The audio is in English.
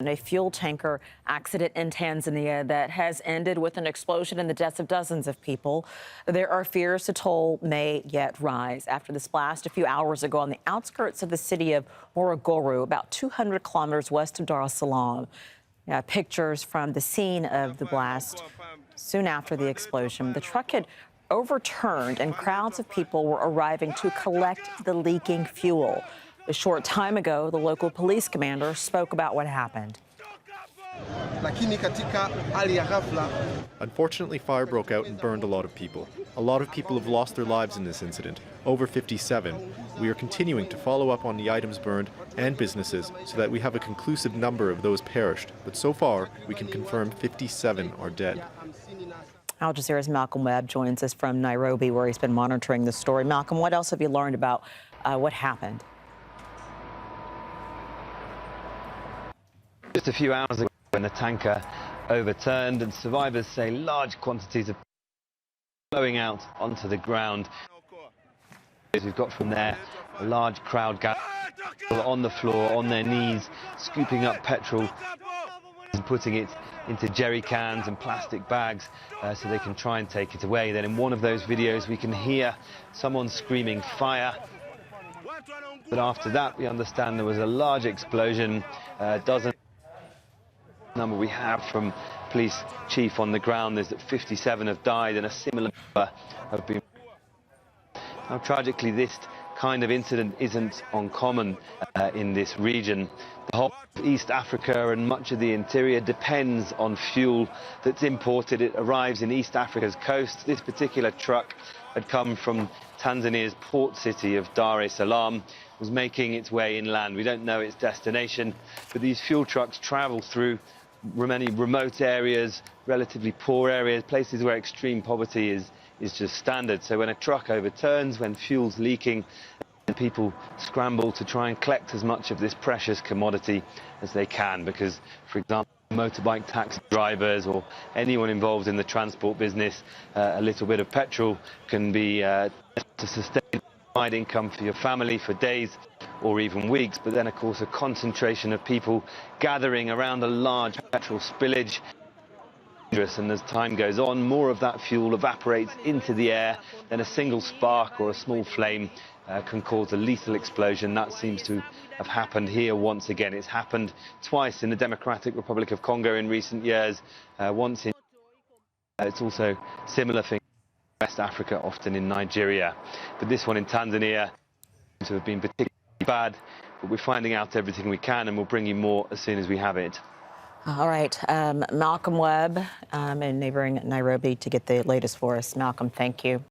A fuel tanker accident in Tanzania that has ended with an explosion and the deaths of dozens of people. There are fears the toll may yet rise after this blast a few hours ago on the outskirts of the city of MOROGORO, about 200 kilometers west of Dar es Salaam. Pictures from the scene of the blast soon after the explosion. The truck had overturned and crowds of people were arriving to collect the leaking fuel. A short time ago, the local police commander spoke about what happened. Unfortunately, fire broke out and burned a lot of people. A lot of people have lost their lives in this incident, over 57. We are continuing to follow up on the items burned and businesses so that we have a conclusive number of those perished. But so far, we can confirm 57 are dead. Al Jazeera's Malcolm Webb joins us from Nairobi, where he's been monitoring the story. Malcolm, what else have you learned about what happened? Just a few hours ago, when the tanker overturned, and survivors say large quantities of flowing out onto the ground. As we've got from there, a large crowd gathered on the floor, on their knees, scooping up petrol and putting it into jerry cans and plastic bags so they can try and take it away. Then in one of those videos, we can hear someone screaming fire. But after that, we understand there was a large explosion, dozen number we have from police chief on the ground is that 57 have died and a similar number have been. Now, tragically, this kind of incident isn't uncommon in this region. The whole of East Africa and much of the interior depends on fuel that's imported. It arrives in East Africa's coast. This particular truck had come from Tanzania's port city of Dar es Salaam, was making its way inland. We don't know its destination, but these fuel trucks travel through many remote areas, relatively poor areas, places where extreme poverty is just standard. So when a truck overturns, when fuel's leaking, people scramble to try and collect as much of this precious commodity as they can, because, for example, motorbike taxi drivers or anyone involved in the transport business, a little bit of petrol can be to sustain income for your family for days or even weeks. But then, of course, a concentration of people gathering around a large petrol spillage, and as time goes on, more of that fuel evaporates into the air. Then a single spark or a small flame can cause a lethal explosion. That seems to have happened here once again. It's happened twice in the Democratic Republic of Congo in recent years. Once in it's also similar thing in West Africa, often in Nigeria. But this one in Tanzania seems to have been particularly bad. But we're finding out everything we can, and we'll bring you more as soon as we have it. All right, Malcolm Webb in neighboring Nairobi to get the latest for us. Malcolm, thank you.